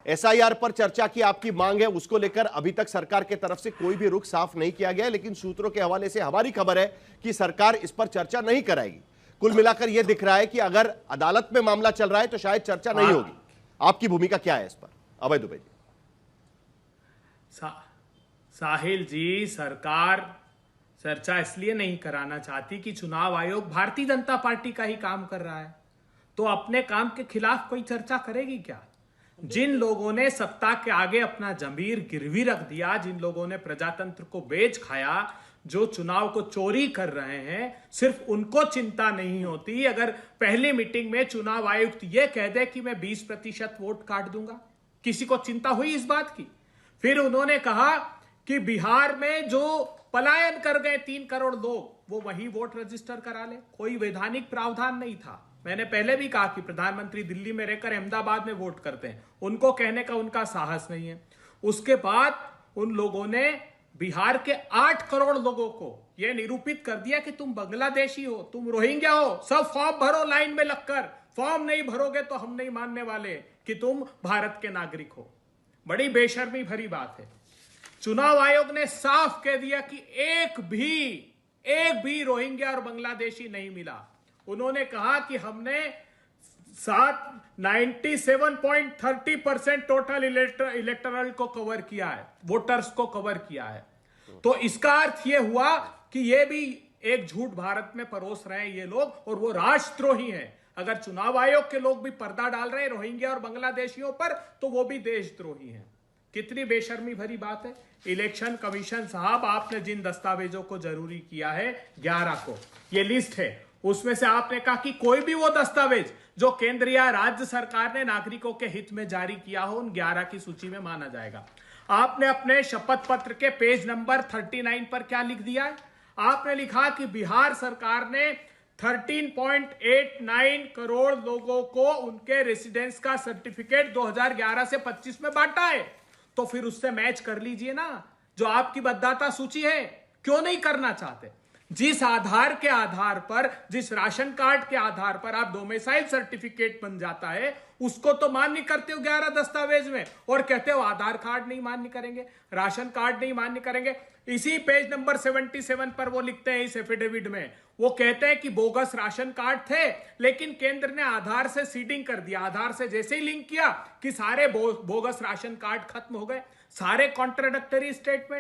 SIR पर चर्चा की आपकी मांग है, उसको लेकर अभी तक सरकार के तरफ से कोई भी रुख साफ नहीं किया गया, लेकिन सूत्रों के हवाले से हमारी खबर है कि सरकार इस पर चर्चा नहीं कराएगी। कुल मिलाकर यह दिख रहा है कि अगर अदालत में मामला चल रहा है तो शायद चर्चा नहीं होगी। आपकी भूमिका क्या है इस पर, अभय दुबे जी? साहिल जी, सरकार चर्चा इसलिए नहीं कराना चाहती कि चुनाव आयोग भारतीय जनता पार्टी का ही काम कर रहा है, तो अपने काम के खिलाफ कोई चर्चा करेगी क्या? जिन लोगों ने सत्ता के आगे अपना जमीर गिरवी रख दिया, जिन लोगों ने प्रजातंत्र को बेच खाया, जो चुनाव को चोरी कर रहे हैं, सिर्फ उनको चिंता नहीं होती अगर पहली मीटिंग में चुनाव आयुक्त यह कह दे कि मैं 20% वोट काट दूंगा। किसी को चिंता हुई इस बात की? फिर उन्होंने कहा कि बिहार में जो पलायन कर गए 3 करोड़ लोग, वो वही वोट रजिस्टर करा ले। कोई वैधानिक प्रावधान नहीं था। मैंने पहले भी कहा कि प्रधानमंत्री दिल्ली में रहकर अहमदाबाद में वोट करते हैं, उनको कहने का उनका साहस नहीं है। उसके बाद उन लोगों ने बिहार के 8 करोड़ लोगों को यह निरूपित कर दिया कि तुम बांग्लादेशी हो, तुम रोहिंग्या हो, सब फॉर्म भरो लाइन में लगकर, फॉर्म नहीं भरोगे तो हम नहीं मानने वाले कि तुम भारत के नागरिक हो। बड़ी बेशर्मी भरी बात है। चुनाव आयोग ने साफ कह दिया कि एक भी रोहिंग्या और बांग्लादेशी नहीं मिला। उन्होंने कहा कि हमने 97.30% टोटल इलेक्टोरल को कवर किया है, वोटर्स को कवर किया है। तो इसका अर्थ यह हुआ कि यह भी एक झूठ भारत में परोस रहे हैं ये लोग, और वो राष्ट्रद्रोही हैं। अगर चुनाव आयोग के लोग भी पर्दा डाल रहे हैं रोहिंग्या और बांग्लादेशियों पर, तो वो भी देशद्रोही हैं। कितनी बेशर्मी भरी बात है। इलेक्शन कमीशन साहब, आपने जिन दस्तावेजों को जरूरी किया है 11 को, ये लिस्ट है, उसमें से आपने कहा कि कोई भी वो दस्तावेज जो केंद्र या राज्य सरकार ने नागरिकों के हित में जारी किया हो, उन 11 की सूची में माना जाएगा। आपने अपने शपथ पत्र के पेज नंबर 39 पर क्या लिख दिया है? आपने लिखा कि बिहार सरकार ने 13.89 करोड़ लोगों को उनके रेसिडेंस का सर्टिफिकेट 2011 से 25 में बांटा है। तो फिर उससे मैच कर लीजिए ना, जो आपकी मतदाता सूची है। क्यों नहीं करना चाहते? जिस आधार के आधार पर, जिस राशन कार्ड के आधार पर आप डोमिसाइल सर्टिफिकेट बन जाता है, उसको तो मान्य करते हो 11 दस्तावेज में, और कहते हो आधार कार्ड नहीं मान्य करेंगे, राशन कार्ड नहीं मान्य करेंगे। इसी पेज नंबर 77 पर वो लिखते हैं, इस एफिडेविट में वो कहते हैं कि बोगस राशन कार्ड थे, लेकिन केंद्र ने आधार से सीडिंग कर दिया। आधार से जैसे ही लिंक किया कि सारे बोगस राशन कार्ड खत्म हो गए, सारे कॉन्ट्राडिक्टरी स्टेटमेंट।